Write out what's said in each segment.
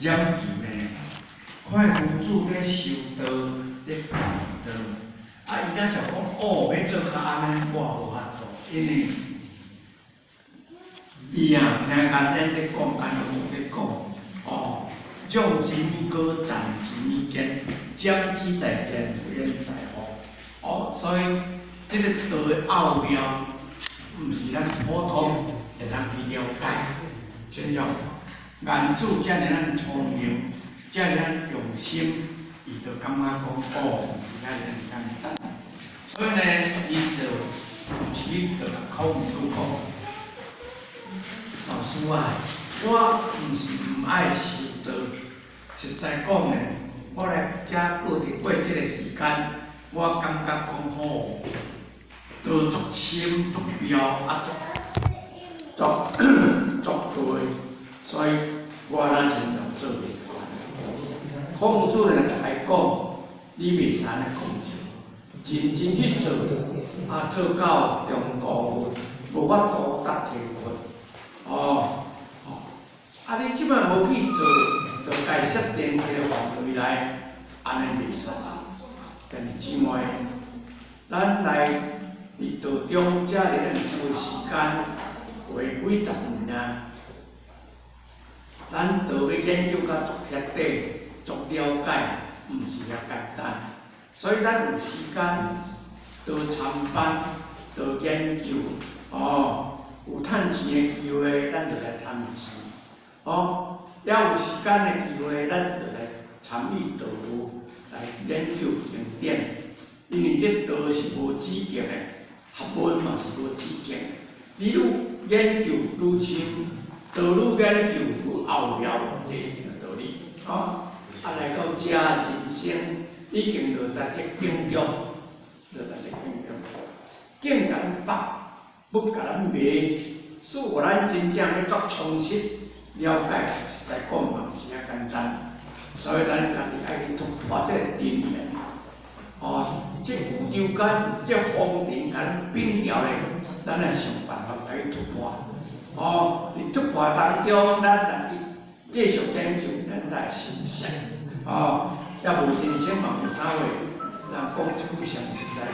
染球呢，看夫子咧修道，咧拜道，伊若想讲哦，要做较安尼，我无法度，因为伊听咱咧讲，咱夫子咧讲，用其米歌，斩其米坚，将之在前，不焉在后。所以这个道的奥妙，毋是咱普通会当去了解，真像原主遮尔咱聪明，遮尔咱用心，伊就感觉讲毋是遐尔简单。所以呢，伊就有时就甲孔子讲，老师啊，我毋是毋爱修道。实在讲呢，我来遮过即个时间，我感觉讲吼，道足深足妙足对，所以我哪真要做袂惯。孔子呢，就来讲，你袂使安尼讲笑，认真去做，做到中途无法度答题困，你即摆无去做。就该设定一个范围内，安尼袂使。但是姊妹，咱来伫道中遮尔有时间，过几十年啊，咱道要研究甲足彻底、足了解，毋是遐简单。所以咱有时间，多参班、多研究，有趁钱的机会，咱就来趁钱，了有时间的机会，咱就来参与道务，来研究经典。因为这道是无止境的，学问嘛是无止境的。你愈研究愈深，道愈研究愈奥妙，这一定的道理。来到遮人生已经落在这境中，境甲咱北，不甲咱迷，使互咱真正要作充实。了解实在讲嘛，毋是遐简单，所以咱家己爱去突破这个阵言。这宇宙间这风尘甲咱变调咧，咱来想办法来突破。伫突破当中，咱来继续研究咱来成熟。也无人生嘛无啥话，咱讲一句上实在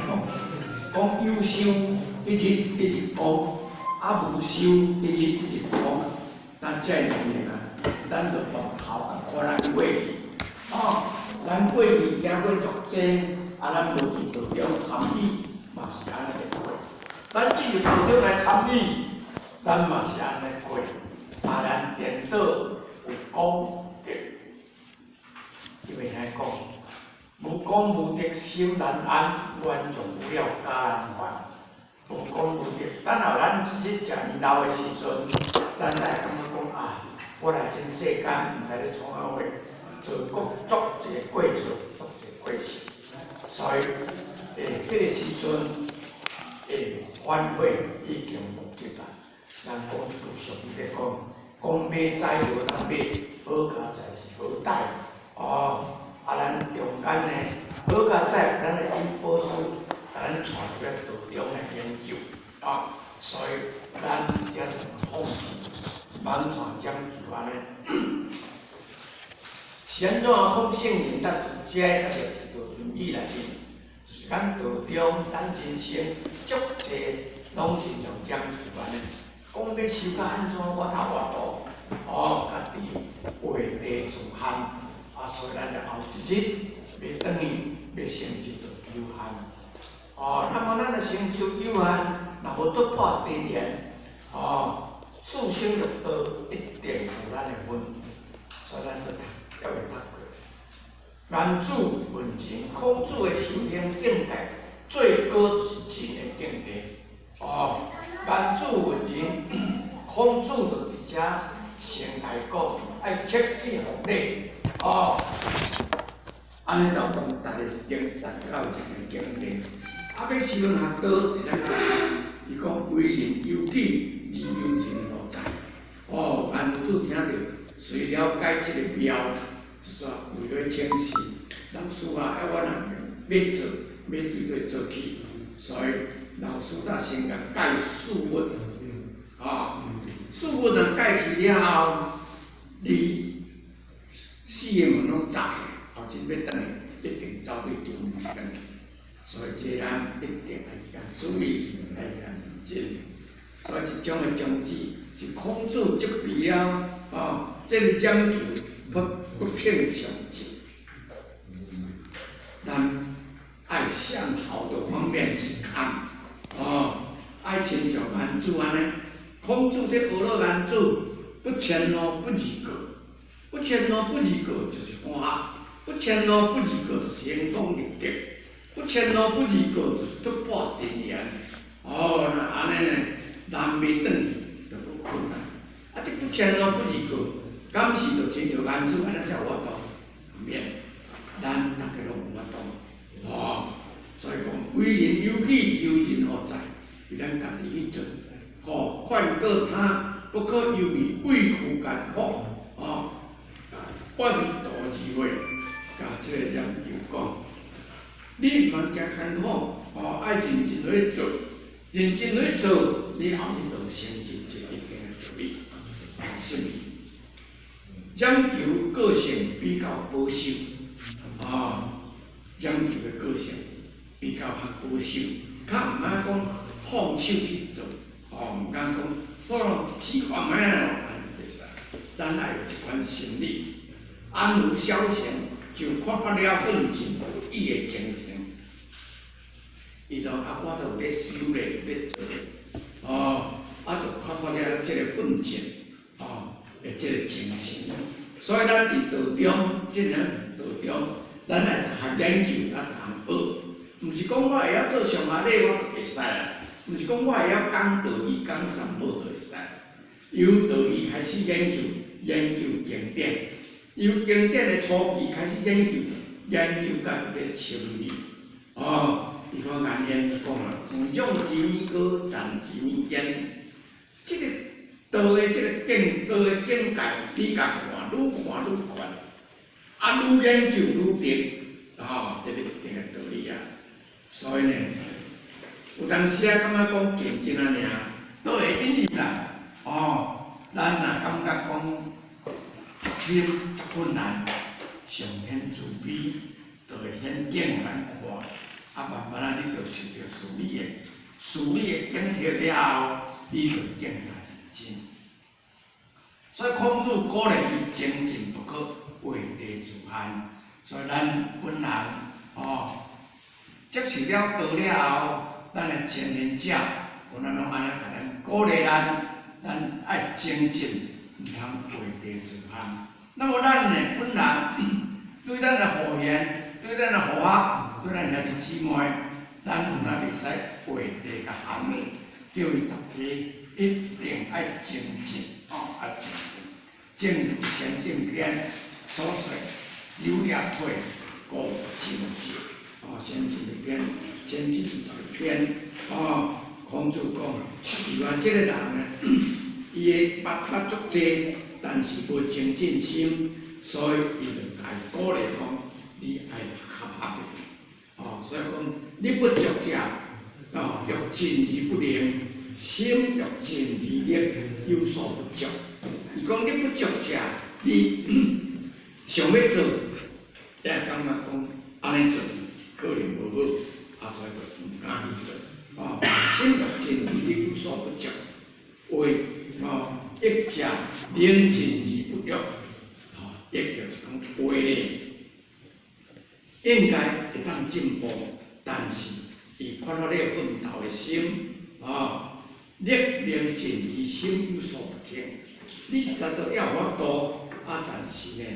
讲有修一直讲，无修一直讲。咱遮年啊，咱着回头看咱过去，咱过去行过足济，咱无去道中参与，嘛是安尼过。咱进入道中来参与，咱嘛是安尼过。咱颠倒有功德，因为遐讲，无功无德心难安，愿从无了家难还。无功无德，等候咱自己食年老的时阵，咱来感觉讲我来这世间，毋知咧创啥货，做足一个过程，足一个过程。所以，迄个时阵，反悔已经无急啦。咱讲一句俗语咧讲马仔无当买，好家在是好带。咱中间呢，好家在咱的因果书。咱带入来道中来研究，所以咱遮就放弃，完全讲究安尼。先怎讲圣人得自在，得是道论语内面，是咱道中咱人生足济拢是像讲究安尼。讲要修到安怎，我头我道，家己为地自限，所以咱就后一日要等于要成就到有限。那么咱的成就有限，若无突破阵言，四生六道一定有咱的份，所以咱要会读过。原主文人，孔子的修行境界最高是真的境界。原主文人，孔子就伫遮先来讲，爱克己互礼。安尼就讲，大家是经，大家有一个经历。要修学道，伫咱讲，伊讲为人有己，自有人路在。原主听着，虽了解即个妙，是说为了清晰，老师我若要做，要对对做起，所以老师先甲解四问，四问甲解去了后，你4个门拢砸，后日要等伊一定走对中门转去。所以这人一定要甲注意，要甲认真。所以这种的宗旨是孔子执笔啊，这个讲究不偏上进。咱爱向好的方面去看，爱亲像颜子安尼。孔子在学了颜子，不迁怒不离格，不迁怒不离格就是欢喜，不迁怒不离格就是行动立德。不迁怒不离格，就是突破定言。那安尼呢，人袂转去就无困难。这不迁怒不离格，敢是就亲像颜子安尼才有法度免，咱大家拢有法度。所以讲，为人有己，由人何在？为咱家己去做。劝告他，不可由于为父艰苦。万道之会，甲这个人就讲。你毋通惊艰苦，爱认真去做，认真去做，你后日就成就一定的道理。什么？讲求个性比较保守，讲求的个性比较保守，较毋爱讲放手去做，毋敢讲只看卖咯，安尼袂使。咱爱有一款心理，安如小贤，就缺乏了奋进不义的精神。伊就我就要修炼，要做，就缺乏了这个奋进，的这个精神。所以咱伫道中，即样道中，咱来学研究，学，毋是讲我会晓做上下礼，我就会使啦；毋是讲我会晓讲道义、讲三宝就会使。由道义开始研究经典，由经典的初期开始研究家己的情理，伊个颜言讲啊，用之米高，战之米坚。这个道的这个道的境界，你甲看，愈看愈宽，愈研究愈定，这个一定的道理啊。所以呢，有当时感觉讲竞争啊尔，都会引入啦。咱若感觉讲天困难，上天慈悲，就会显见咱看。慢慢你就受到事理的警惕了后，你就更加认真。所以孔子鼓励伊精进不可，为地自限。所以咱本人接受了道了后，咱的前人者，有咱拢安尼甲咱鼓励咱爱精进，毋通为地自限。那么咱呢本人对咱的好言，对咱的好学。对咱兄弟姊妹，咱有哪袂使为地甲限的，叫伊大家一定爱精进，爱精进。正如先正篇所说，有也退，故精进。先正篇，前进20篇，孔子讲，原来这个人呢，伊的捌法足济，但是无精进心，所以伊就来鼓励讲，你爱较拍的。所以讲，你不足者，欲进而不能；心欲进而力，有所不足。伊讲你不足者，你想要做，也感觉讲安尼做可能无好，所以就毋敢去做。心欲进而力，有所不足。为益者能进而不欲，益就是讲为咧。应该会当进步，但是伊缺乏了奋斗的心，力能进而心有所不及。你实在都要法度，但是呢，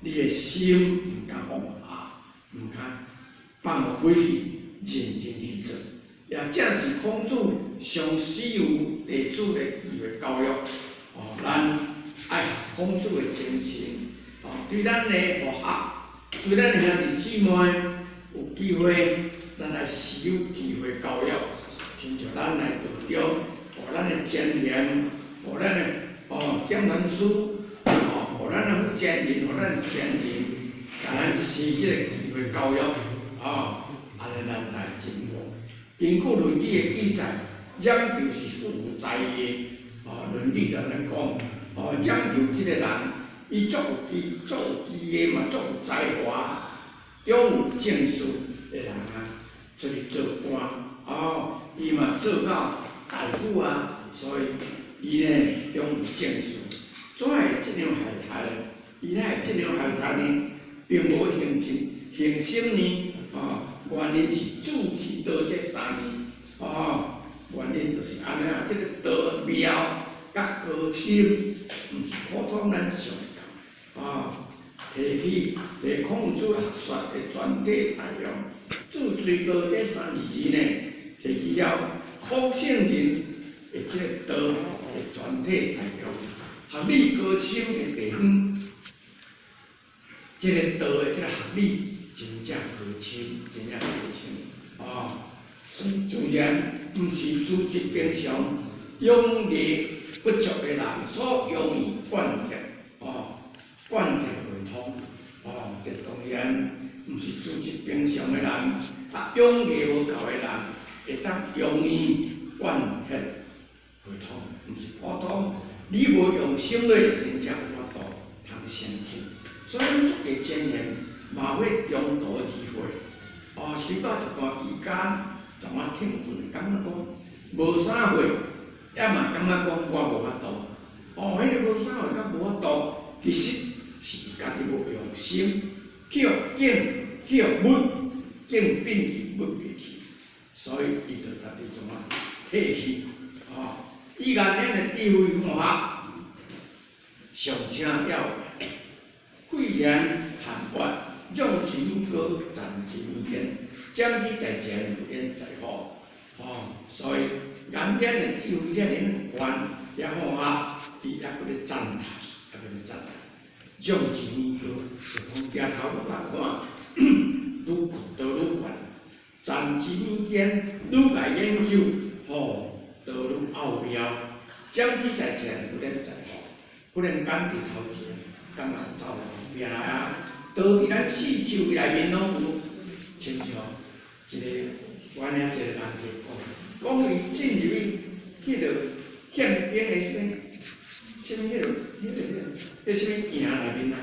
你的心毋敢放下，毋敢放飞去，认真去做。也正是孔子上使有弟子的机会教育，咱爱孔子的精神，对咱的学校。对咱兄弟姊妹有机会，咱来是有机会教育，亲像咱来道中，互咱的前言，互咱的点传书，互咱的福建人，互咱的前人，甲咱是即个机会教育，安尼咱来进步。根据《论语》的记载，养就是富有才业，《论语》就安尼讲，养就即个人伊足有机个嘛，足有才华，拥有证书的人啊，出去做官哦，伊嘛做到大夫啊，所以伊呢拥有证书。怎会这样害他呢？伊呢这样害他呢，并无行心呢，原因是主持道这三字，原因就是安尼啊，这个道妙甲高深，毋是普通人想的提孔子学说的全体内容，主持道这三字呢，提起了孔圣人的这个道的全体内容。学理高深的地方，这个道的这个学理真正高深，真正高深所以自然毋是资质平常、勇毅不足的人所容易贯彻会通这当然毋是资质平常的人，勇毅无够的人会当容易贯彻会通，毋是普通。你无用心落，真正有法度通成就。所以咱做个经验，嘛要中途智慧。修到一段期间，怎啊挺困，感觉讲无啥货，也嘛感觉讲我无法度。迄个无啥货，甲无法度，其实是伊家己无用心，去互物，变去物袂去，所以伊就家己怎啊退去。以眼咱的智慧法，上请要慧眼含观，用其如歌，展其如烟，将之在前，不言在后。所以眼边的智慧遐尼观，也好啊，伊也搁咧赞叹，用其如歌，就讲抬头搁较看，愈看道愈悬，展其如烟，愈来研究，道愈奥妙，将之在前，不能在后，不能赶伫头前，感觉走来边来啊！道伫咱四周围内面拢有，亲像一个我领一个人提讲伊进入去迄个宪兵的什么什么营内面啊，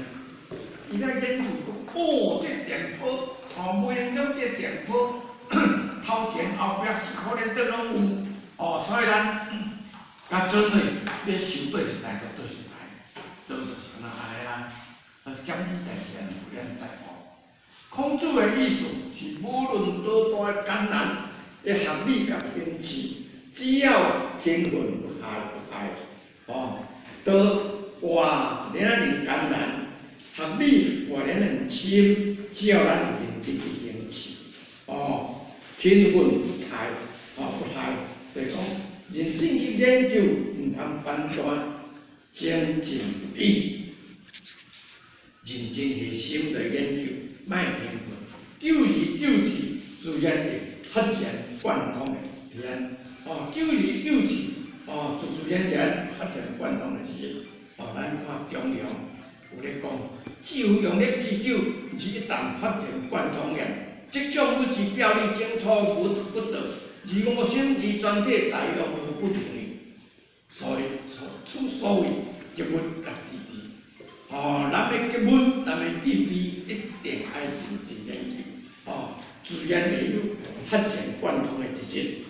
伊在研究讲，这电波，每种这电波，头前后壁四可能都拢有。所以咱甲准备要修对一台，就对一台，就是安尼啦。将之在前，不言在后。孔子的意思是，无论多大的艰难的学理甲兵器，只要天分不害，都话连很艰难，学理话连很深，只要咱认真去行持，天分不害，就是讲认真去研究，毋通判断，精进不已，认真下心来研究，莫停顿，久而久之，自然会发展贯通的一天。久而久之，自然发展贯通的一日。咱看中庸有咧讲，只有用力之久，毋是一旦发展贯通的。即种物之表里精粗不得。而我心之全体大用无不同意，所以所谓结物立知知，咱的结物，咱的知知一定爱认真研究，自然会有发展贯通的一日。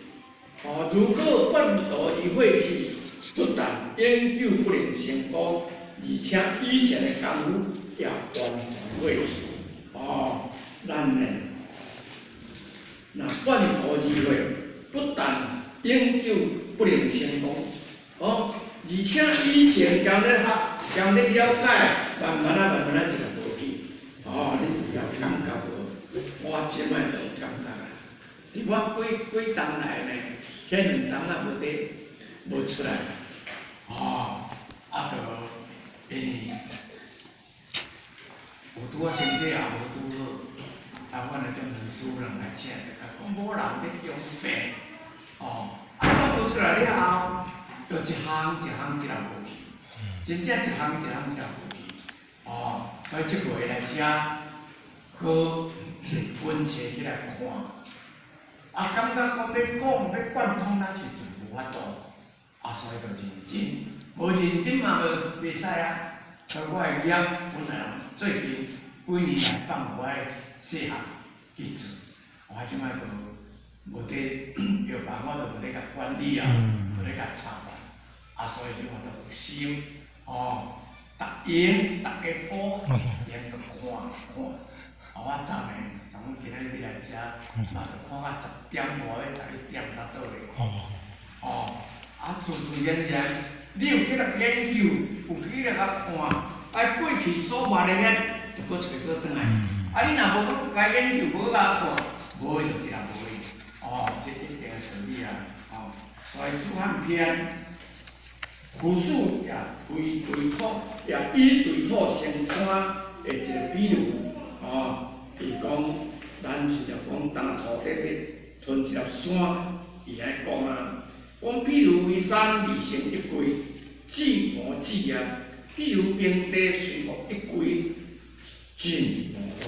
如果半途而废去，不但研究不能成功，而且以前的功夫也完全废去。咱呢，那半途而废。不但研究不能成功，而且以前讲咧了解，慢慢啊就无去。你有感觉无？我即摆就有感觉啊！伫我几冬来呢，遐2冬啊无出来，就因为有拄啊身体也无拄好，阮就问书人来请，就讲无人咧用病。讲无出来了后，就一项无去，真正一项无去。所以即回来遮，好温切起来看，感觉讲要贯通咱是无法度，所以就认真，无认真嘛袂使啊。所以我的业本来最近几年来放我的细项去做，我即摆就无得药房，我就无咧甲管理啊，无咧甲插管，所以即我就有心逐闲逐下晡闲就看。我昨暝今仔日来遮，就看到10点外11点才倒来看。自自然然，你有去来研究，有去来甲看，过去所捌的嘢，就搁找倒转来。你若无甲研究，无甲看，无就一人无去。这一定是你啊。所以主汉篇，夫子也对土，也以对土生山的一个比喻。伊讲，咱是着讲，当土地咧吞一粒山，伊安讲啊，讲譬如为山而成一规，自磨自业；譬如平地随木一规，尽无方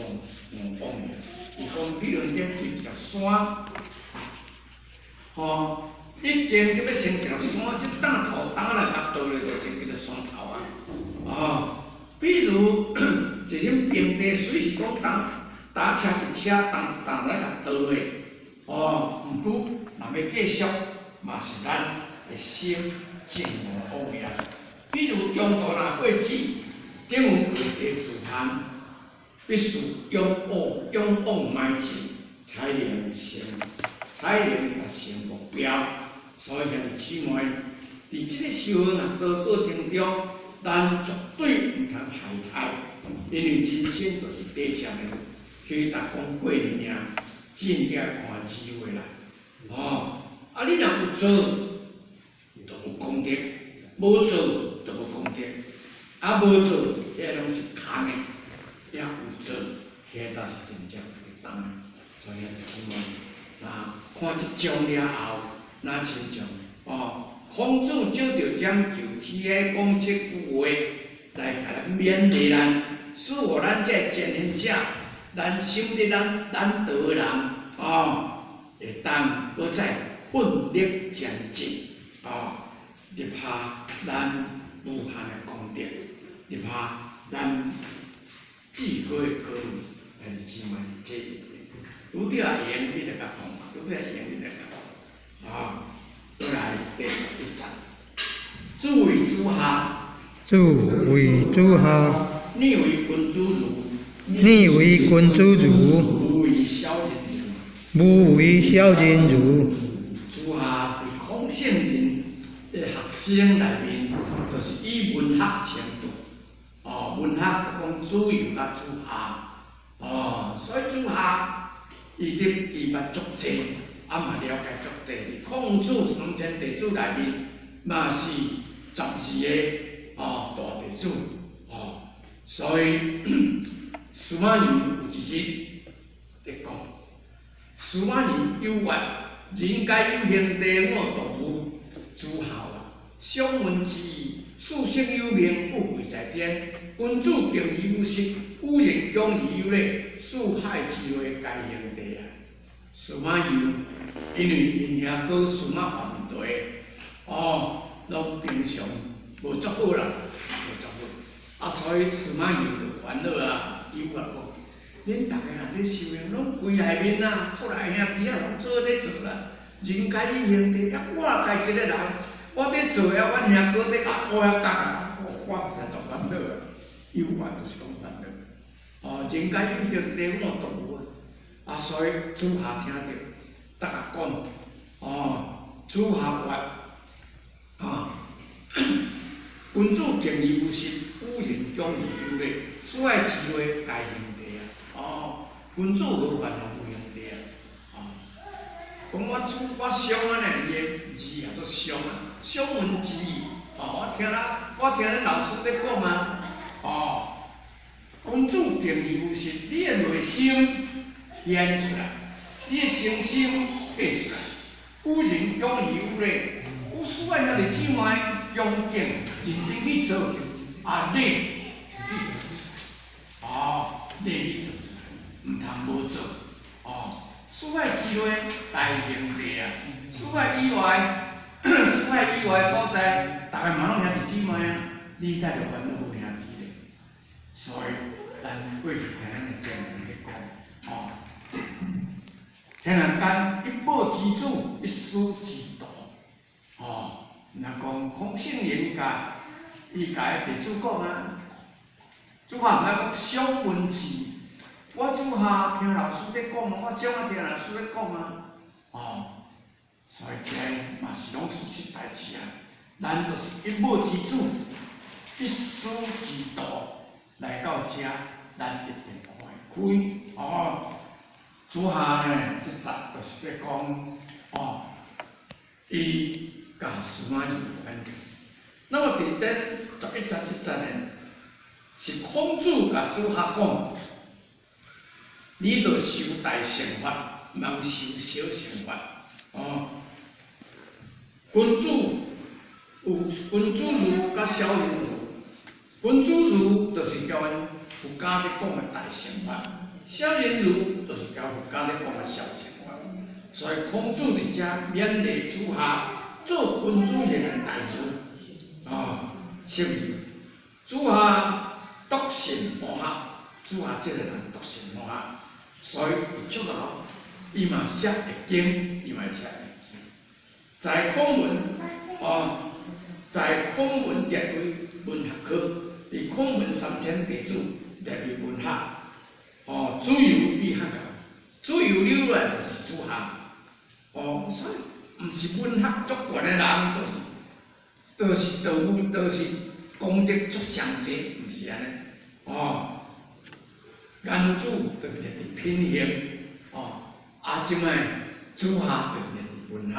也。伊讲，譬如点对一粒山，已经就要成一粒山，即当土当来甲倒咧，就成一个山头啊。譬如一种平地水是讲打车一车，当来甲倒咧，毋过若要继续，嘛是咱的心静无恶业。比如中途若过子，顶有地自贪，必须勇往迈进，才能达成目标。所以兄弟姊妹，伫即个修行学道过程中，咱绝对毋通懈怠，因为人生就是短暂的。去逐讲过年尔，真正看机会啦。你若有做，就有功德；无做，就无功德。无做，遐拢是空的；也有做，遐才是真正会当的。所以兄弟姊妹，看即章了后，亲像孔子照着将求知的讲这句话来甲咱勉励咱，使互咱这前行者。咱心里咱道的人会当搁再奋力前进入下咱无限的功德，入下咱智慧的高位，兄弟姊妹是这一点。拄着会用，你就甲讲嘛；拄着会用，你就甲讲。倒来第11章，诸为诸下，逆为君主儒。逆为君主儒，无为小人儒。诸下伫孔圣人的学生内面，就是以文学程度。文学就讲主游甲主下。所以主下伊捌足济，嘛了解足地。伫孔子3000弟子内面，嘛是12个大弟子。所以司马懿有一日在讲：司马懿有曰：人皆有兄弟，我独无。诸侯想问之意，事性有名，富贵在天。君主敬而无失，妇人强而有礼，四海之内皆兄弟啊！司马懿因为因遐过司马桓地，拢平常无足好人，无足好。所以司马懿就烦恼伊有讲。恁大家若咧修行，拢规内面国内兄弟拢做咧做啦。人皆有兄弟，我家一个人，我伫做阮兄哥伫甲我讲我实在足烦恼啊！有烦就是讲烦恼。人皆有兄弟，我独无。所以诸下听着，逐个讲，诸下曰：君主敬而无失，妇人强而有礼，四海之内皆兄弟啊！君主无烦恼有兄弟啊！讲我伤安尼，伊的字也做伤啊，伤文之义。我听恁老师咧讲啊，君主敬而无失，你的内心显出来，你的诚心显出来。妇人强而有礼，有四个兄弟姊妹恭敬认真去做，礼去做，礼去做。毋通无做，四海之内皆兄弟啊！四海以外所在，逐个嘛拢兄弟姊妹啊！你才着烦恼有兄弟咧。所以咱过去听咱的前人咧讲，天人间一报之主，一师之道，若讲孔圣人甲伊甲伊弟子讲啊，主下毋爱讲小文字，我主下听老师咧讲，我怎啊听老师咧讲啊，所以这嘛是拢事实代志啊，咱就是一报之主，一师之道。来到遮，咱一定看会开主下呢，即集就是要讲伊甲司马懿的关系。那么伫这11集即集呢，是孔子甲主下讲，你着修大乘法，莫修小乘法。君主有君主儒甲小人儒。君主儒就是交阮佛家咧讲的大乘法，小人儒就是交佛家咧讲的小乘法。所以孔子伫遮勉励主下做君主型的大事，是主下笃信无学，主下即个人笃信无学，所以伊足老，伊嘛写会经，伊嘛写会经，在孔文在孔文列为文学科。伫孔门3000弟子列为文学，主由伊学校，主由流来就是主下，所以毋是文学足悬的人，就是道务，就是功德足上济，毋是安尼，颜如主就是列伫品行，即摆主下就是列伫文学，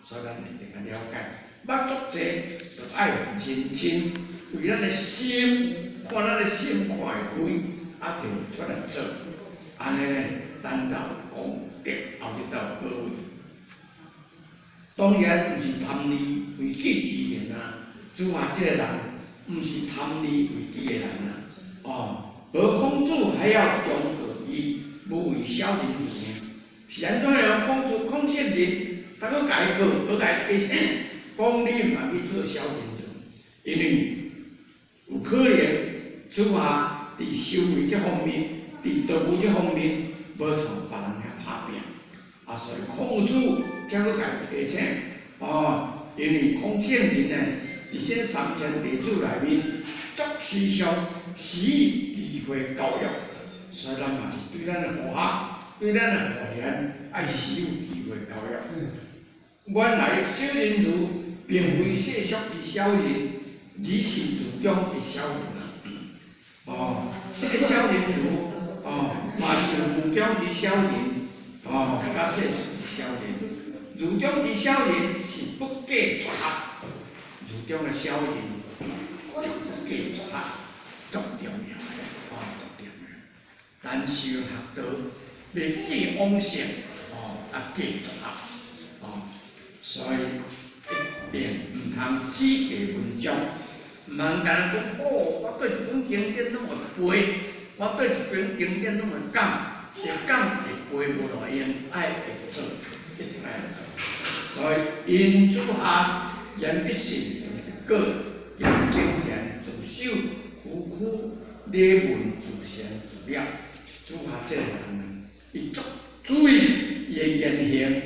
所以咱一定要了解，捌足济就爱认真。为咱的心，看咱的心看会开，就出来做，安尼呢，咱就功德后日到好位。当然，毋是贪利为己之人主下即个人，毋是贪利为己的人而孔子还要中和伊，无为小人之呢？是安怎样？孔圣人，他去改革，去甲伊提醒，讲你嘛去做小人之，因为。有可能主下伫修为这方面，伫道务这方面，无像别人遐拍拼，所以孔子才去甲伊提醒，因为孔圣人呢，伫这3000弟子内面，足时常施予机会教育，所以咱嘛是对咱的学校、对咱的学员，爱施予机会教育。原来小人儒并非世俗之小人。而是自中之小人这个小人儒嘛是自中之小人甲世俗之小人。自中之小人是不假绝学，自中的小人就不假绝学，足重要足重要。咱修学道，要假往性假绝学所以一定毋通只记文章。毋通甲人讲我对一本经典拢会背，我对一本经典拢会讲，会背无路用，爱会做，一定爱做。所以因主下言必信，个言经典自守，苦苦礼文自善自了。主下这个人，伊足注意伊的言行，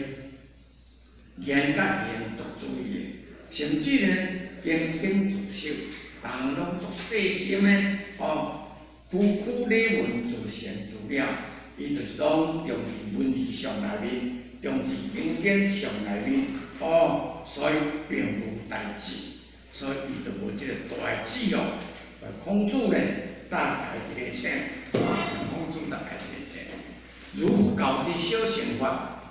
言甲行足注意的，甚至呢。经经自守，人拢足细心的苦苦礼文自善自了，伊就是拢重视文字上内面，重视经典上内面，所以并无代志，所以伊就无即个大志哦。孔子呢，大家提醒，孔子大家提醒，儒佛教之小乘法，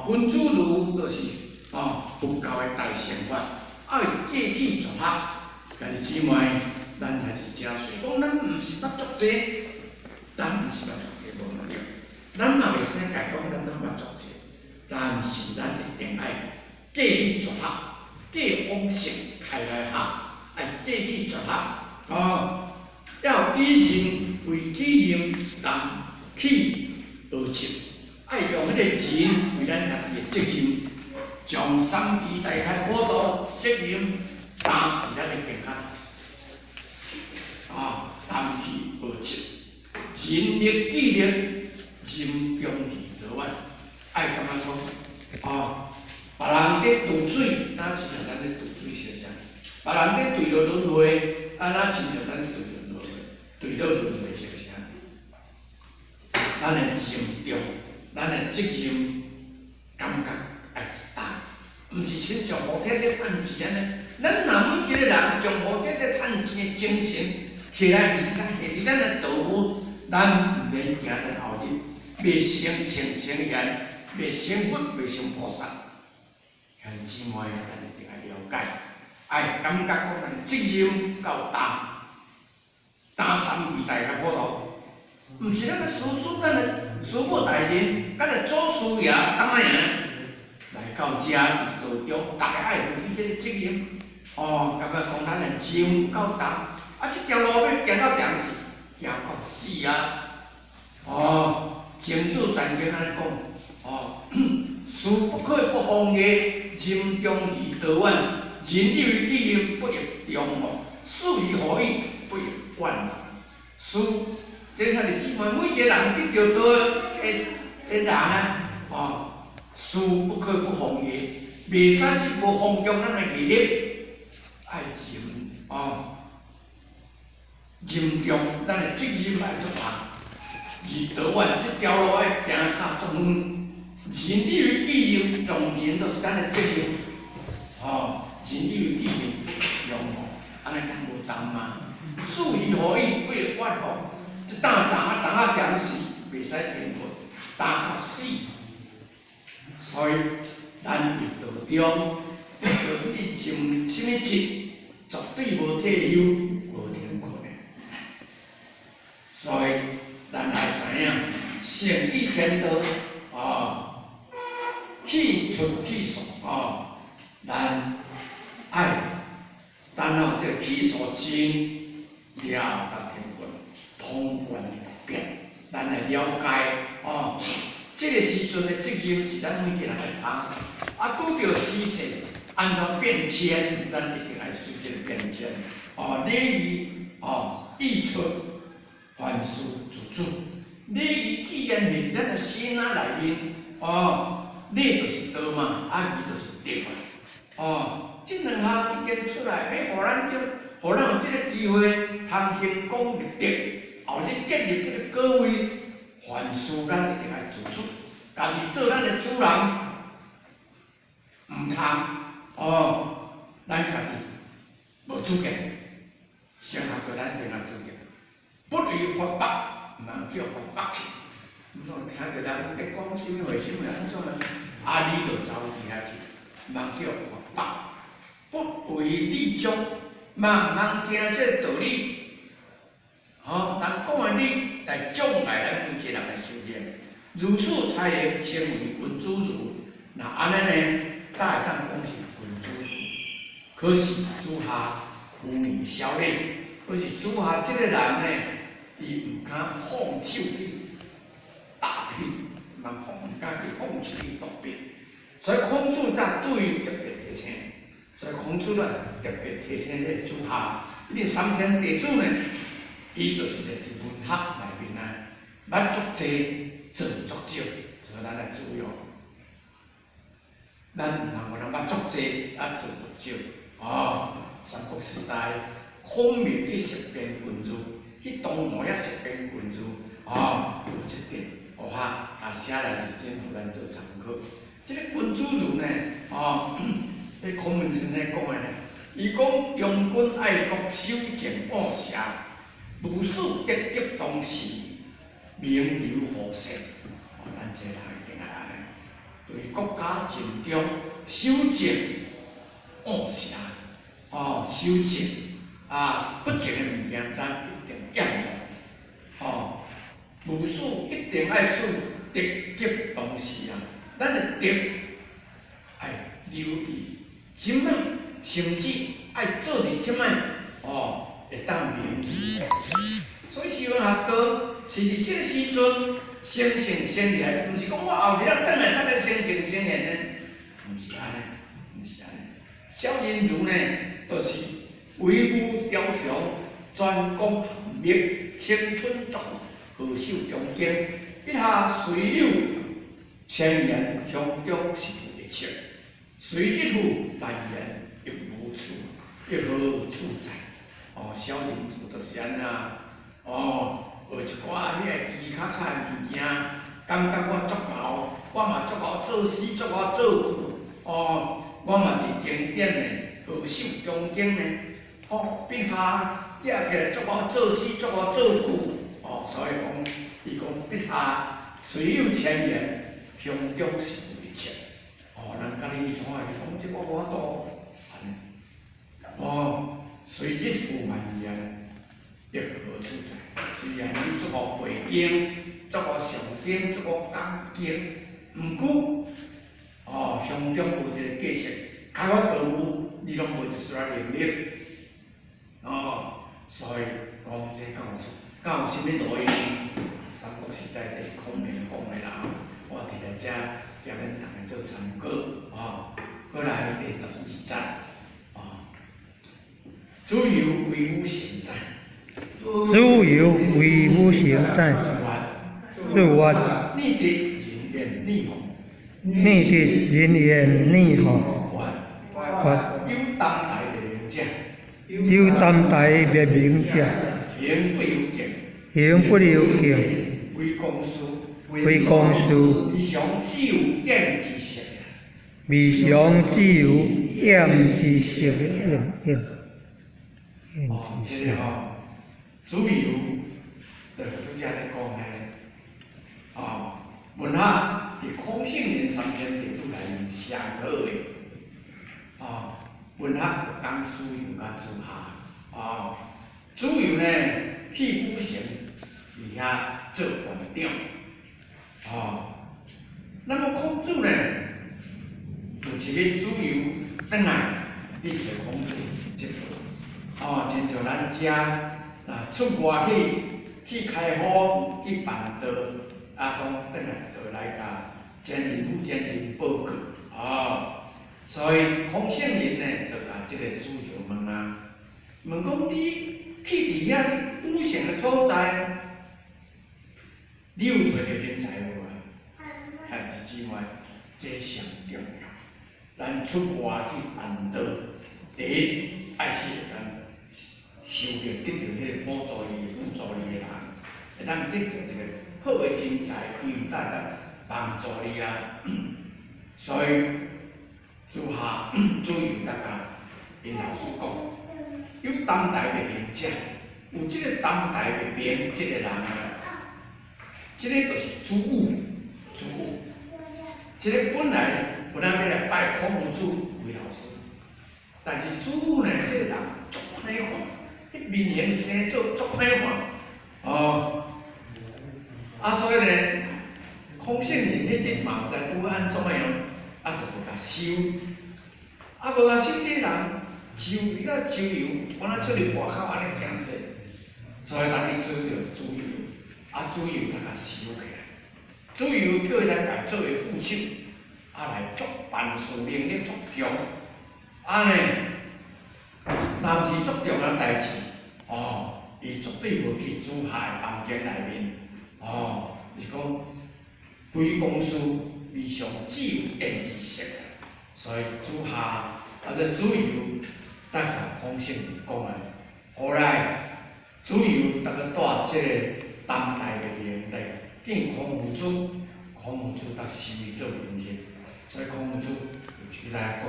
君子儒就是佛教的大乘法。爱过去绝学，但是姊妹，咱还是正虽讲咱毋是捌足济，咱毋是捌足济无能力，咱嘛袂使讲咱捌足济，但是咱一定爱过去绝学，过往性开来学，爱过去绝学要以人为己任，人去而行，爱用迄个人为咱家己的责任。将三期大开普渡责任担伫咱的肩胛谈气而出，人力纪律，人中义德万。爱感觉讲，别人咧渡水，哪亲像咱咧渡水相像；别人咧对着轮回，哪亲像咱对着轮回相像。咱的任重，咱的责任，感觉爱一大，毋是亲像好天咧趁钱安尼。咱若每一个人将好天咧趁钱的精神起来，下伫咱的道路，咱毋免行在后日，未成圣成贤，未成佛，未成菩萨。兄弟姊妹，咱一定要了解，爱感觉讲咱的责任够大，担三位大较普通。毋是咱个师祖，咱个师母大人，咱个祖师爷、当爷来到遮道中，大家爱负起这个责任。感觉讲咱个情够重，这条路要行到定时，行到死啊！经主曾经安尼讲，事不可不方业，人中义道远，人有于己任，不亦中乎？事以何以，不亦万人？事。即兄弟姊妹，每一个人得着道的人啊，事不可不方业，袂使去无放纵咱的义力，爱任重咱的责任来做人。而道远这条路要行较足远，人有于己任，从人就是咱的责任。人有于己任，不亦中乎？安尼讲无重嘛？事以何以，不亦万乎？一担行事，袂使停顿，担到死。所以，咱伫道中，得着你任什么职，绝对无退休，无停困的。所以，咱爱知影，诚意天道，气出气数，咱有这气数真了达天棍，通关不变。咱来了解，这个时阵的责任是咱每一个人来担。拄着时势，安怎变迁，咱一定要随这个变迁。礼仪，易出，凡事自主。礼仪既然是咱的心仔内面，礼就是道嘛，仪就是德嘛。这两项已经出来，要互咱有这个机会，通行讲立德，后日建立这个果位，凡事咱一定要自主，家己做咱的主人，唔通咱家己无主见，先学做咱定下主见，不离法白，唔通叫法白去。唔通听着人咧讲什么话什么安怎呢？你就走去遐去，唔通叫法白。不为利众，唔通听这个道理。人讲的理来障碍咱每一个人的修炼，如此才会成为君子儒。那安尼呢？才会当讲是君子儒。可是主下妇女小劣，可是主下这个人呢，伊唔敢放手去打拼，唔敢去放手去独臂。所以孔子才对伊特别提醒。所以孔子呢特别提醒这主下，因为三天地主呢，伊就是伫文学内面啊，捌足济，做足少，所以咱来注意。咱唔通讲捌足济，做足少。三国时代，孔明去识别君子，去东吴也识别君子，有一点学写来二先互咱做参考。这个君子儒呢，迄孔明先生讲的呢，伊讲忠君爱国，守静恶邪，如是德极当时，名留后世。咱这人一定要安尼，对国家尽忠，守静恶邪，守静不静的物件，咱一定厌恶。如是一定爱使德极当时啊，咱的德爱留意。即摆甚至爱做伫即摆，会当名利后世。所以修学道是伫即个时阵生性先贤，毋是讲我后一日转来才来生性先贤呢，毋是安尼，毋是安尼。小人儒呢，就是为吾条条，专攻行觅青春足，何守中间？笔下随柳千言，胸中是一切。随一处难言，亦无处，亦何处在？小人做就是安那。学一寡迄个奇卡卡的物件，感觉我足敖，我嘛足敖做诗，足敖做句。我嘛伫经典的何守中间呢？笔下也起来足敖做诗，足敖做句。所以讲，伊讲笔下虽有千言，胸中是有一切。人家己从来讲，即个我都安尼。随日赴万言，亦何处在？虽然你足够背经，足够上经，足够讲经，毋过，胸中有一个价值，开发道路，你拢无一丝仔能力。所以讲这敢有啥物路用？三国时代这是孔明讲的啦，我摕来遮，叫恁大家做参考。过来第12章。主有为吾行在，主有为吾行在，是我逆敌人言逆吼，逆敌人言逆吼，我有当代的名者，有当代的名者，行不由敬，行不由敬，为公事，为公事，理想只有验之色，理想只有验之色验。这个主有，就是拄则咧讲的，文学伫孔圣人3篇题主内面上好的，文学讲主有甲主下，主有呢去武城伫遐做馆长，那么孔子呢有一个主有转来，你找孔子接触。亲像咱遮出外去开荒去办道，当转来就来甲前人父前人报告。所以孔圣人呢，就甲即个主由问讲你去伫遐武城的所在，你有找到人才无啊？姊妹，这上重要。咱出外去办道，第一爱是咱。受到得到迄个补助你、辅助你的人，会当得到一个好的人才，伊有当来帮助你啊。所以，主下主有大家，因老师讲，有当代的名者，有即个当代的名，即个人啊，即个就是主武，即个本来要来拜孔夫子为老师，但是主武呢，即个人足歹看。面型生做足歹看，所以呢，孔圣人迄只嘛毋知拄安怎样，就无甲收，无甲收这个人，收伊个收油，我若出去外口安尼行势，所以咱去做着主油，主油通甲收起来，主油叫伊来作为副手，来做办事能力足强，呢。若毋是足重要代志，伊绝对无去主下的房间内面，是讲规公司理想只有验之色，所以主下主由，甲孔圣人讲的，后来主由带即个当代的年代，见孔夫子，得视为做名人，所以孔夫子就出来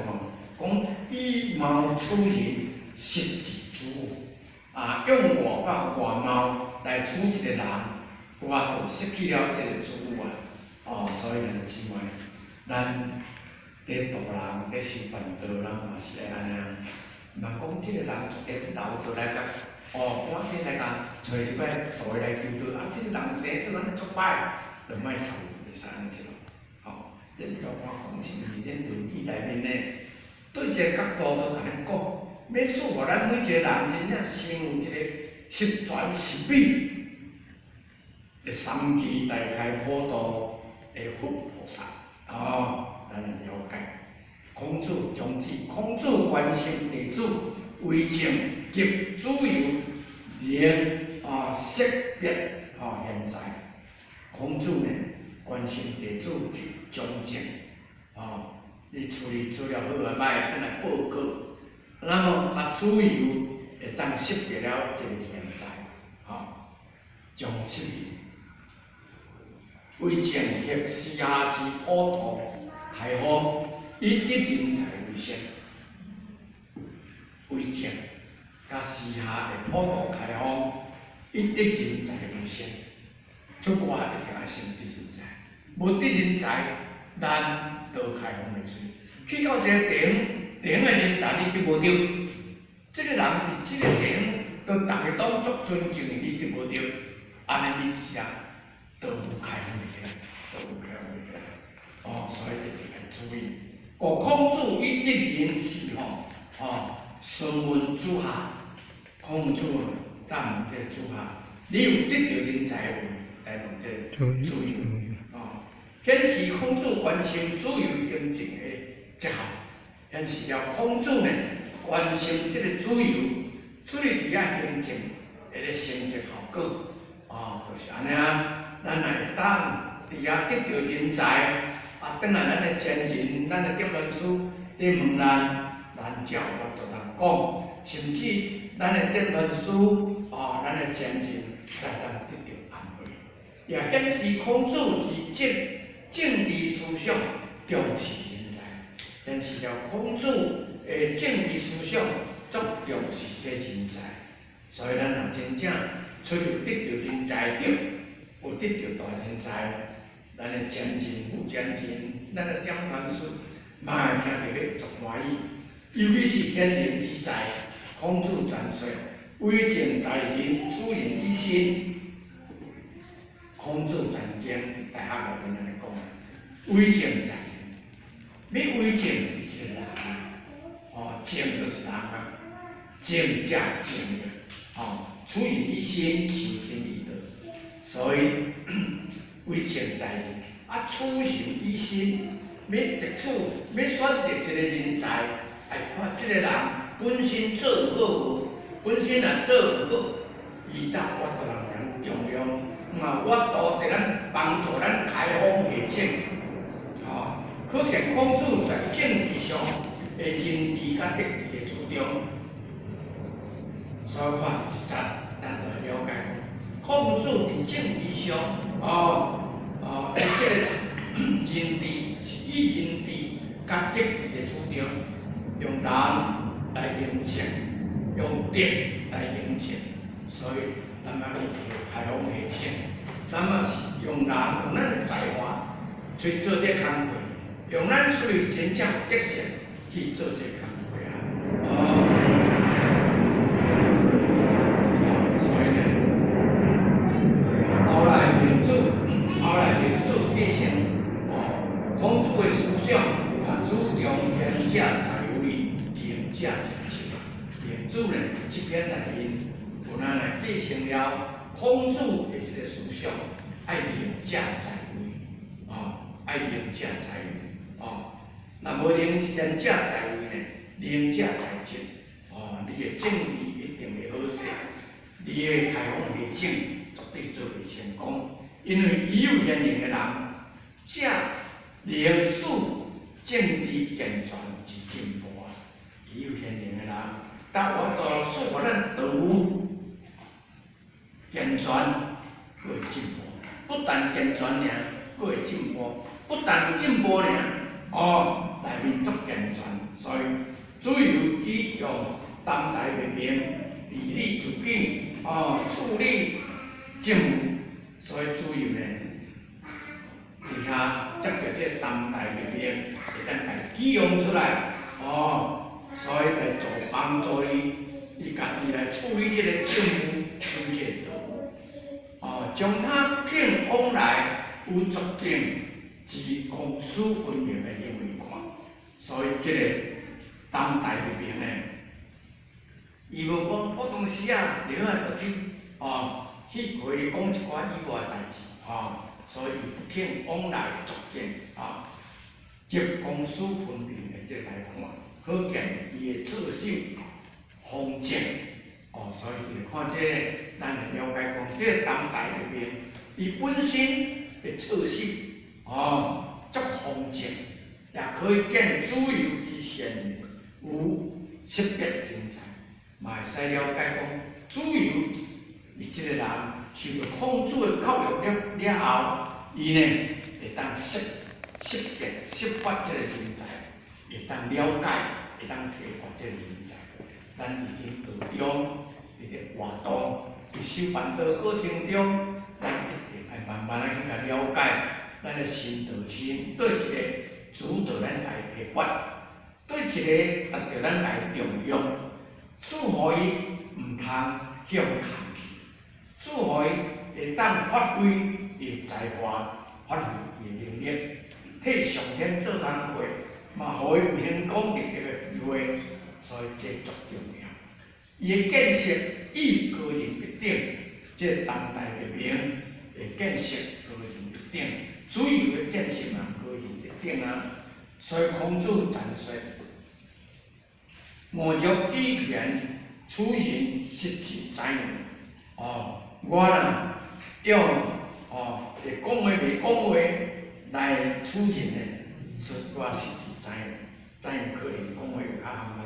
讲以貌取人。实之主武，用外貌外貌来处一个人，我就失去了这个主武啊！所以呢，姊妹，咱伫道人伫修办道人嘛是会安尼啊。毋通讲即个人一日到就来甲，我今来甲找一摆道来求道，即个人生做安尼足歹，就莫参与，袂使安尼做。咱要看孔圣人咱论语内面呢，对一个角度都甲咱讲。要使互咱每一个人真正生有一个十全十美的三期大开普渡的佛菩萨，咱来了解。孔子宗旨，孔子关心弟子为政及主由，连识别现在，孔子呢关心弟子去忠正，你处理资料好啊歹，等来报告。那么主由会当识别了这个现在，将识为正业施下之普渡开放，以得人才为先。为正甲施下的普渡开放，以得人才为先。出国一定要先得人才，无得人才，咱都开放袂出。去到一个地方的人才你得无着，这个人伫这个地方，都大家当作尊敬的，你得无着，安尼你是啊，都无开放袂起来，都无开放袂起来。所以一定要注意。孔子以得人是顺问主下，孔子答问这个主下，你有得着人才无？来问这个主由。显示孔子关心主由行政的绩效，显示了孔子呢关心这个主由处理伫遐行政的成绩效果，就是安尼啊。咱来会当伫遐得到人才，转来咱的前人，咱的点文书咧问咱照我都通讲，甚至咱的点文书，咱的前人来当得到安慰，也显示孔子之政治思想重视人才，显示了孔子的政治思想足重视这人才。所以咱若真正出入得到人才着，有得到大人才，咱的前人、副前人，咱的点文书，嘛会听着要足欢喜。尤其是天人之才，孔子赞说：“为政在人，处人以心。”孔子曾经伫大学内面安尼讲：“为政在人，要为政是一个人政就是人啊，政者正的，处人以心，修身以德。所以为政在人，处人以心，要得处，要选择一个人才。”来看这个人本身做好无，本身若做好，伊当我都人重用，我都伫咱帮助咱开放下省，可见孔子在政治上的仁义甲德治的主张。所以看一集，咱就会了解孔子伫政治上，这个仁义是以仁义甲德治的主张。用人来行政，用德来行政，所以咱要去开放下省，咱嘛是用人用咱的才华去做这工课，用咱出去真正有德性去做这工课啊。所以呢，后来民主继承孔子的思想，注重贤者才。行者正亲，民主呢这篇内面，有咱来继承了孔子的这个思想，爱贤者在位，爱贤者在位，若无贤者在位呢，仁者在政，你的政治一定会好势，你的开放下省绝对做袂成功，因为已有贤能的人，者能使政治健全之进步。已有贤能的人，但我都使咱道路健全，佫会进步。不但健全尔，佫会进步。不但有进步尔，内面足健全。所以主由启用当代文明，理理自己，处理政务。所以主由呢，伫遐接着这当代文明，会当来启用出来，所以来帮助伊家己来处理这个政务，处理这个道务，将他不肯往来有足敬之公私分明的行为看。所以这个当代文明呢，伊无讲我当时啊，了啊就去和伊讲一寡以外的代志，所以伊不肯往来足敬，即公私分明的这来看。可见伊的操守方正，所以你看这咱来了解讲，这个当代里面，伊本身的措施足丰盛，也可以见主流之先有识别人才，嘛会使了解讲主流伊即个人受到孔子的教育了后，伊呢会当识别识发即个人才，会当了解，会当提拔即个人才。咱已经道中伫个活动，伫修办道过程中，咱一定要慢慢去甲了解咱的新道亲对一个主导咱来提拔，对一个达到咱来重用，使互伊毋通向空去，使互伊会当发挥伊的才华，发挥伊的能力，替上天做工课，嘛，互伊有成功立业的机会。所以这足重要。伊的建设以个人为顶，这当代革命的建设个人为顶，主要的建设嘛个人为顶啊。所以孔子赞说：“我若以言处人实其才能。我呢用会讲话袂讲话来处人呢，是我实其才能。才能可能讲话会较含慢。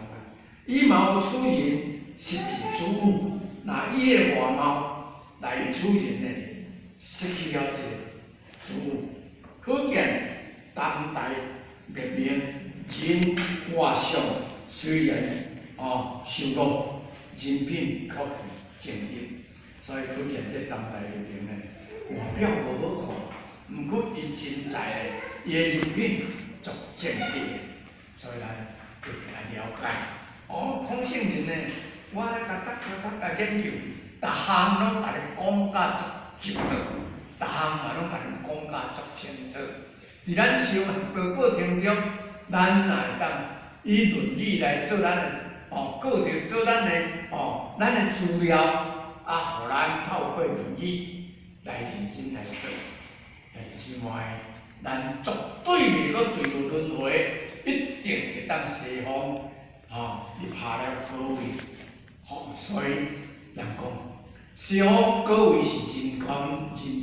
伊嘛有处人实其主务，那伊的外貌来处人呢，失去了这个主务，可见当代革命人外相虽然受到人品可精英，所以可见这当代革命呢外表无好看，毋过伊真在咧，伊的人品足正直，所以咱就来了解。孔圣人呢，我咧甲研究，逐项拢甲你讲甲足深入，逐项嘛拢甲你讲甲足清楚。伫咱修道过程中，咱若会当以论理来做咱的过程，做咱的咱的资料，互咱透过论理来认真来做。之外，咱绝对袂阁坠入轮回，一定会当西方入下了高位。所以人讲，西方高位是真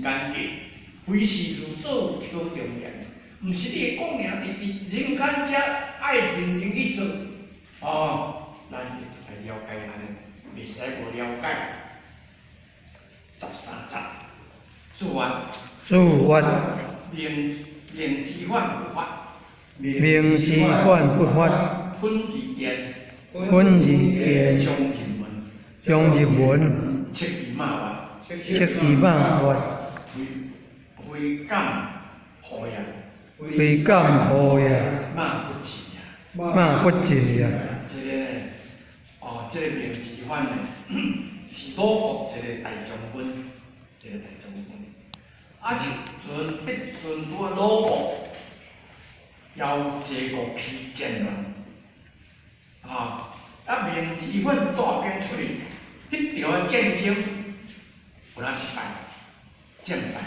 艰巨，非是自做挑重量，毋是你讲尔，伫人间遮爱认真去做。咱一定来了解安尼，袂使无了解。13节，注完。明之犯不法，明之犯不法，喷之言，将入门，切以马วัด，非敢何也，马不起呀。这个呢，这个明之犯呢，是鲁国一个大将军，一阵拄鲁国邀齐国去战乱，明之犯带兵出去，迄场的战争有哪失败，战败，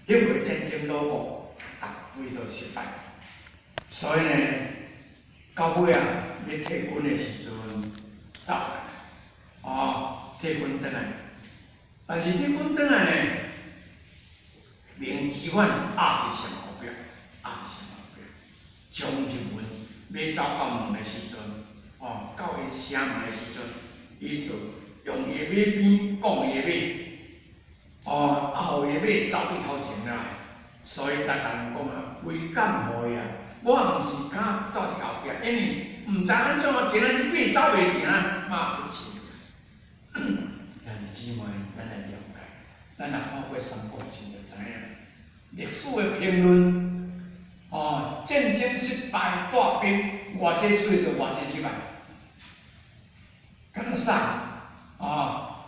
迄回战争鲁国大规都失败，所以呢，到尾要退军的时阵，走来，退军转来，但是退军转来呢？明之犯压伫上后壁，将入门要走到门的时阵，到伊城门的时阵，伊就用伊的马鞭讲伊的马，互伊的马走去头前啦。所以逐人讲为敢何也？我毋是敢蹛伫后壁，因为毋知安怎今仔日马走袂行，马不骑。但是姊妹，咱来了解，咱若看过《三国志》就知影。历史的评论，战争失败带兵，偌济出去就偌济失败，敢若啥？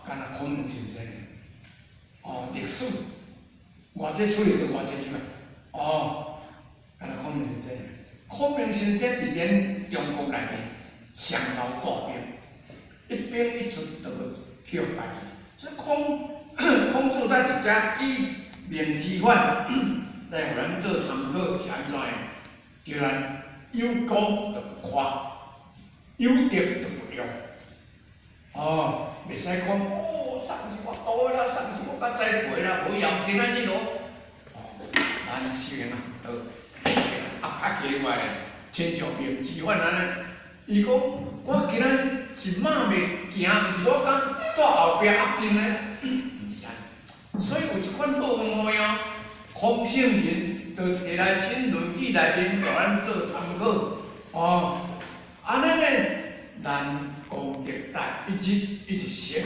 敢若可能真济历史偌济出去就偌济失败，敢若可能真济。孔明先生伫咱中国内面上老带兵，一兵一出就去败去，所以孔子在伫遮以明之犯来互咱做参考是安怎样？叫咱有功就不夸，有德就不用。袂使讲送是我多啦，送是我较栽培啦，无要紧啊，你咯。咱修行啊，较奇怪咧，亲像明智法安尼，伊讲我今仔日是马袂行，毋是我讲在后壁压紧咧，毋是安尼。所以有一款好模样，空性人就摕来请论语内面，互咱做参考。哦，安尼咧，咱功德大，一直升，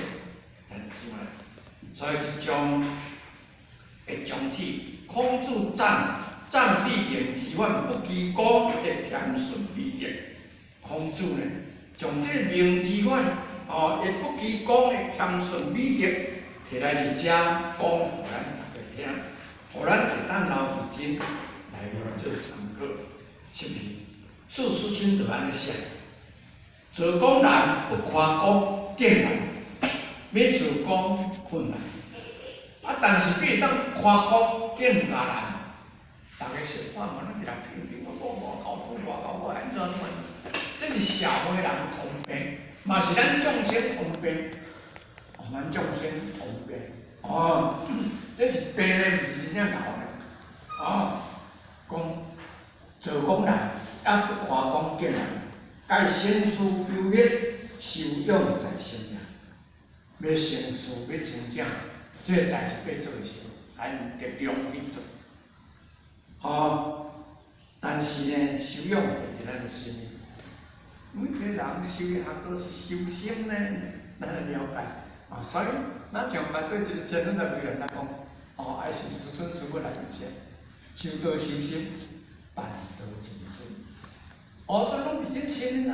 咱知嘛？所以一种会从此孔子赞美言之法，不拘讲会谦顺美德。孔子呢，将这个名之法，会不拘讲会谦顺美德，摕来伫遮讲，互咱大家听，互咱会当留伫真来面做参考，是毋是？事实上就安尼写，做工难，不夸工更难，要做工困难。但是你会当夸工更加难。大家想看嘛？咱一人评评，我外口土外口我安怎怎？这是社会人通病，嘛是咱众生通病。咱众生通病。这是病咧，毋是真正牛咧。讲做工难，不夸工更难。该先思优劣，修养在身呀。要成事，要成正，这个代志要做的时候，咱得中去做。但是呢，修养就是咱的心里。每个人修行都是修心呢，咱来了解。所以咱像排队一个先生在对人家讲，爱是师尊师父来讲，修道修心，办道净身。所以讲比较心啊，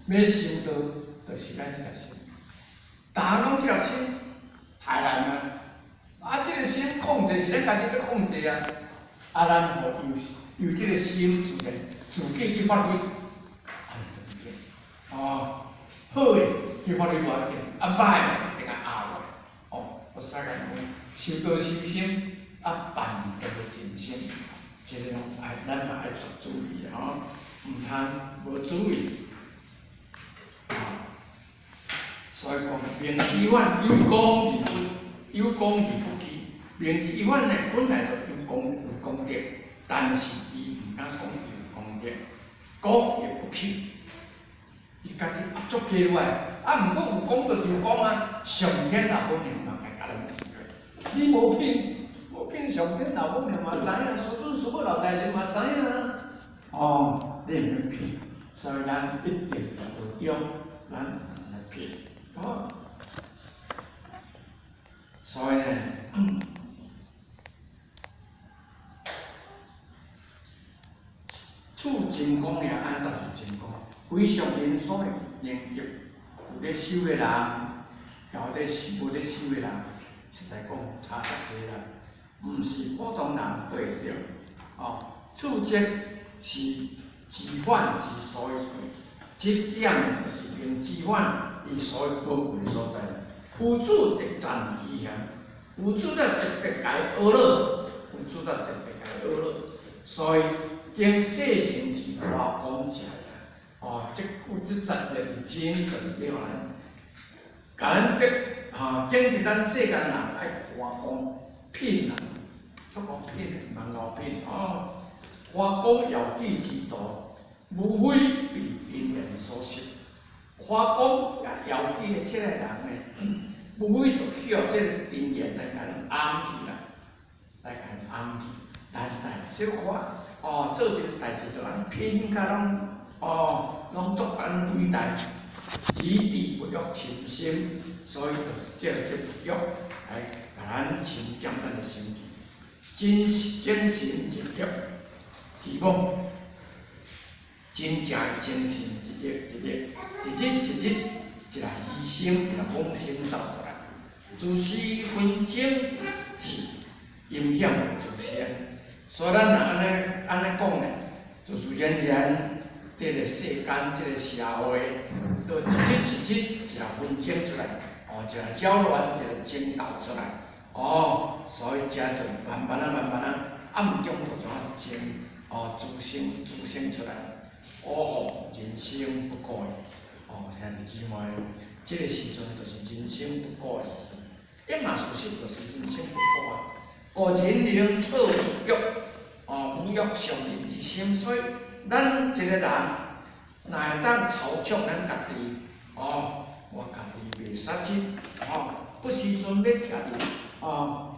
要修道，就是咱这条心。大家拢这条心太难了。这个心控制是咱家己要控制啊。咱无由这个心自己去发挥，好诶，去发挥无要紧，歹诶一定爱拗落。我使讲修道修心，办道净身，这个咱嘛爱足注意毋通无注意。所以讲明之法有功而不及，明之法呢本来就有功德，但是伊毋敢讲伊有功德，讲也不起，伊家己足奇怪。毋过有讲就是有讲啊，上天老母娘嘛该甲咱讲过，你无骗上天老母娘嘛知影，师尊师父老大人嘛知影。你毋免骗，所以咱一定要中，咱毋来骗。所以呢，处真功了，安倒是真功。非常人所研究，有咧修的人，有咧修的人，实在讲差足多啦，毋是普通人对着。处则是知法之所以贵，这点就是明知法伊所宝贵所在。有主特赞其嫌，有主了特别来学乐，所以经世人是夸讲起来。这10个是真，就是了咱，经历咱世间人爱夸讲品啊，足讲品，蛮老品。夸讲要记之道，无非为因缘所摄。夸讲要记的这个人呢，无非是需要这个因缘来甲咱安去啦，来小看，做一个代志就安拼甲拢足安伟大，以智不欲亲心，所以就是借这不欲来甲咱清降咱的心智，精神一力，希望真正的精神一日一个牺牲，一个奉献走出来，自私纷争是影响自身。所以咱若安尼讲呢，自自然然，这个世间，这个社会，就一日一个纷争出来，一个扰乱，一个争斗出来，所以这就慢慢暗中就怎啊争，滋生出来，护人生不古的，兄弟姊妹，这个时阵就是人生不古的时阵。一嘛事实就是人生不过啊。故人能错欲，无欲上人之心，所以咱一个人，若会当操纵咱家己，我家己袂杀身，不时阵要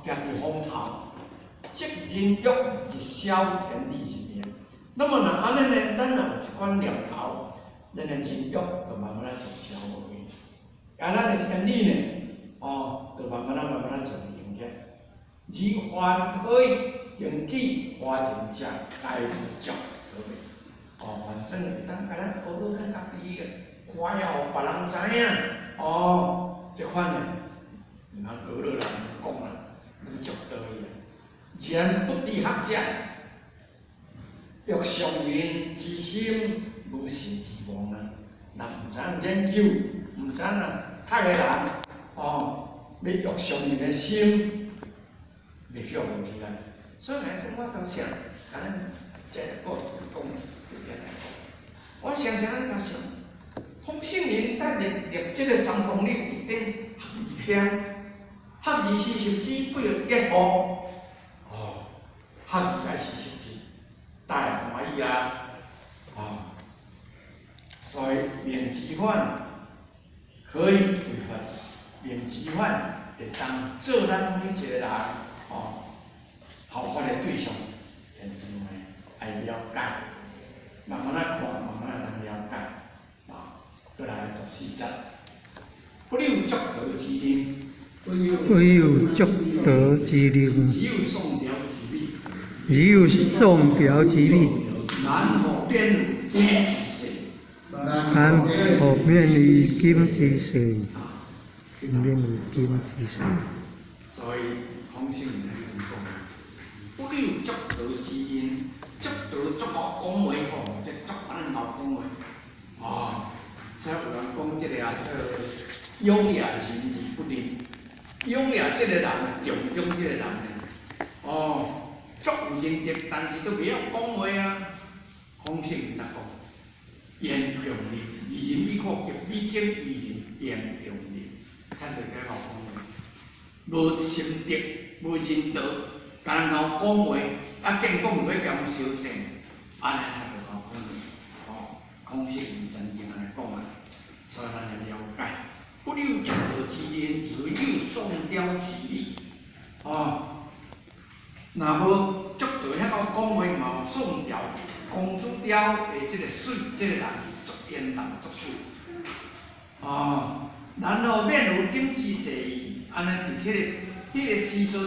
徛伫风头，即人欲日消天理一命。那么若安尼呢，咱若有一款念头，咱的人欲就慢慢就消无去，咱的天理呢，就慢慢就明显。而凡可以停止花钱者，该无足得袂。反正会当甲咱学到咱家己个，快要互别人知影。即款呢，毋通学了人讲啦，有足得伊。然不知学者，欲上人之心，无是之妄啊！若毋知影研究，毋知影读个人，要欲上人的心，袂晓无起来。所以我当想，甲咱这个故事讲就这样讲。我常常甲想，孔圣人在立这个三公里已经学天，学二40字不如一步。学240字，大家欢喜啊！所以免职犯可以违法，免职犯会当做咱每一个人效法的对象，因此呢，爱了解，慢慢看，慢慢通了解，过来14节，不留足德之人，唯有足德之人，只有宋朝之理，只有宋朝之理，然后变金之世，然后免于金之世，免于金之世。所以孔圣人讲，不留足德之人，足德足好讲话即足安好讲话。所以有人讲即个做优雅行而不灵，优雅即个人，中即个人，足有仁德，但是都袂晓讲话啊。孔圣人讲，言用力，以仁以苦，必经于仁，言用力，看这个好讲话。无心德，无仁德，干然后讲话，竟讲唔要甲阮相正，安尼他就好讲话。孔圣人真正安尼讲啊，所以咱来了解，不留足德之人，只有宋朝之理。若无足德遐个讲话嘛，宋朝公主调的即个水，即个人足言谈足水。然后免有金之世，安尼伫迄个时阵，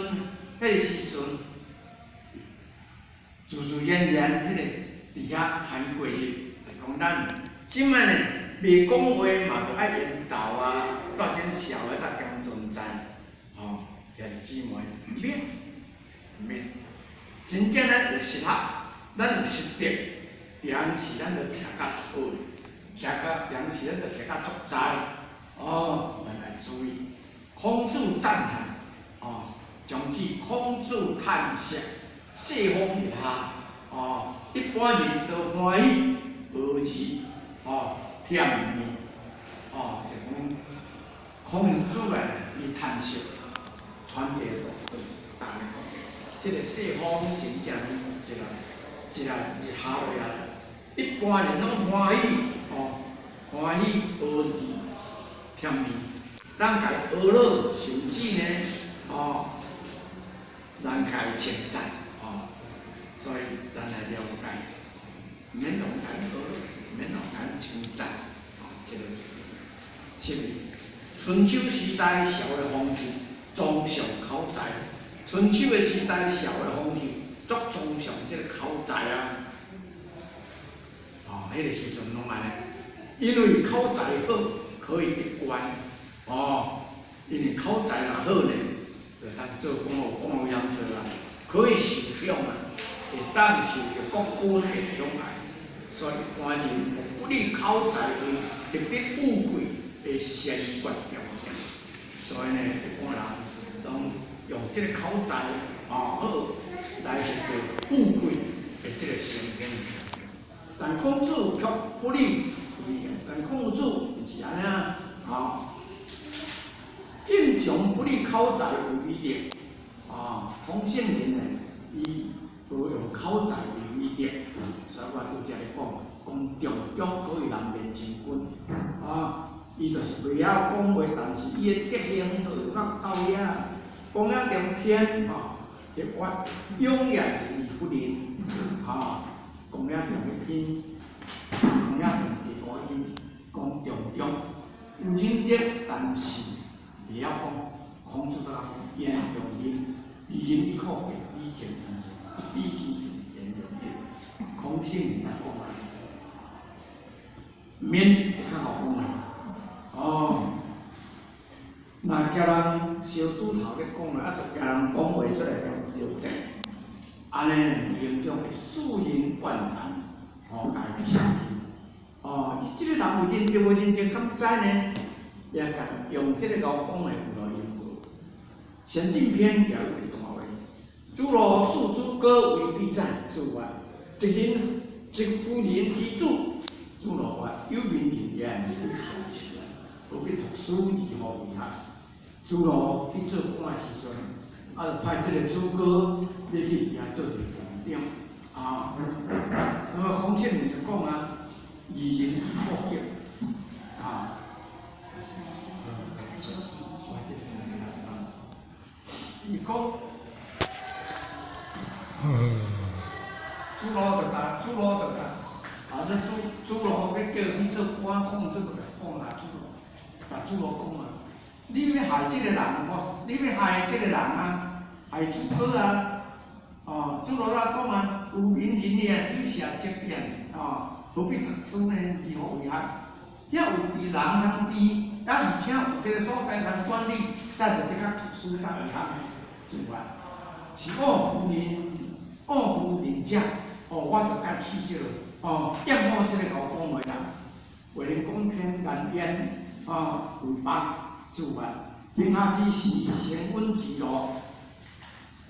自然，迄个伫遐开过日，就讲咱即摆呢，袂讲话嘛，着爱言道啊，带种社会大家存在，兄弟姊妹，毋免，真正咱有实学，咱有实德，良时咱着徛甲足好，良时咱着徛甲足知，咱来注意。孔子赞叹，从此孔子叹息，世风日下，一般人都欢喜，而是甜蜜，就讲孔子来伊叹息，传这个道理，大家讲，这个世风真正一日下落来，一般人拢欢喜，欢喜而是甜蜜。咱家学了甚至呢，人家称赞，所以咱来了解，免用咱学了，免用咱称赞，这个是春秋时代社会风气崇尚口才，春秋的时代社会风气足崇尚这个口才啊，迄个时阵拢安尼，因为口才好可以得官。因为口才若好呢，就当做公务员做啊，可以受奖啊，会当受到国君的宠爱。所以一般人有不利口才为特别富贵的先决条件。所以呢，一般人拢用这个口才好来获得富贵的这个成功。但孔子却不利，但孔子毋是安尼啊，敬酒常不利口才为威力，孔圣人呢，伊都用口才为威力，所以我拄则咧讲中中可以人面成君，伊就是袂晓讲话，但是伊的德行就是到遐，讲了中偏，直发永远是义不仁，讲了中迄篇，讲了中第五篇，讲中中有仁德，但是袂晓讲。孔子都讲言容仁，以仁以克己，以正以仁，以己言容仁。孔圣人来讲啊，免会较好讲诶。若叫人烧拄头咧讲咧，着叫人讲话出来叫人烧正，安尼形象会树人贯谈，甲伊称伊即个人有认真无认真，敢知呢？也甲用即个老讲诶有路用。先进篇条有一段话：诸罗束诸葛为必战，诸曰：即夫人之主。诸罗曰：有名人言，有小觑，何必读书以后为学？诸罗伫做官诶时阵，就派即个诸葛要去伊遐做一个官长。那么孔圣人就讲以仁以克己。伊讲，诸罗就甲，这诸罗要叫伊做官，讲做个讲诸罗讲你要害即个人，你要害即个人害诸葛诸罗讲有名人言，有下则变，何必读书呢？以后为学？遐有伫人通治，而且有即个所在通管理，咱就得较读书，较会学的。之外，是恶夫仁者，我就甲去即个，厌恶即个老讲话人，为人讲偏难言，诽谤之外，天下之事，成稳之路，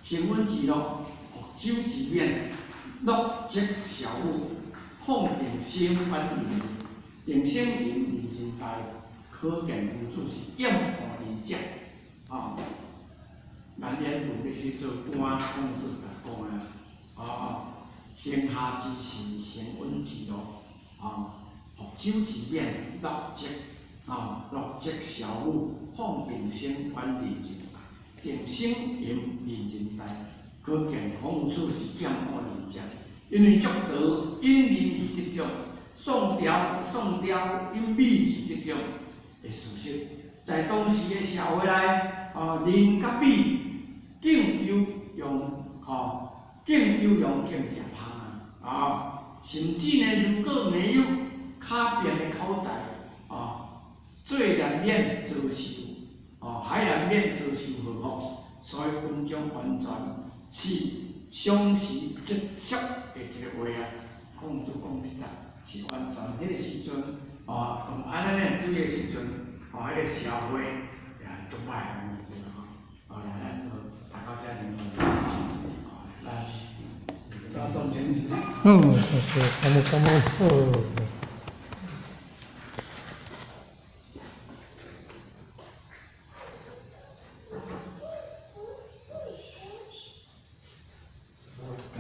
福州之免，乐极小物，放定心安人，定心人大，可见夫子是厌恶仁者，咱言论要去做官，孔子来讲天下之事，成稳之路，福州之免，乐极小物，放定心安人，定心严人大，可见孔子是厌恶仁者。因为足道因仁而得中，宋朝因美而得中的事实，在当时的社会内，仁甲美竟有用更食芳甚至呢，如果没有卡变的口才，最难免遭受，还难免遭受祸福。所以文章完全是相时即俗的一个话孔子讲即阵是完全迄个时阵，用安尼呢对个时阵，迄个社会也足歹安尼对啦，咱就大到遮尔，咱当前是。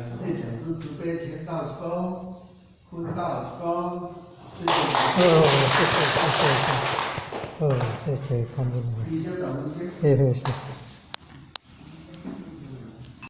感谢讲师慈悲，签到一公，坤到一公，谢谢。谢谢康部长。李校长，谢谢。谢谢。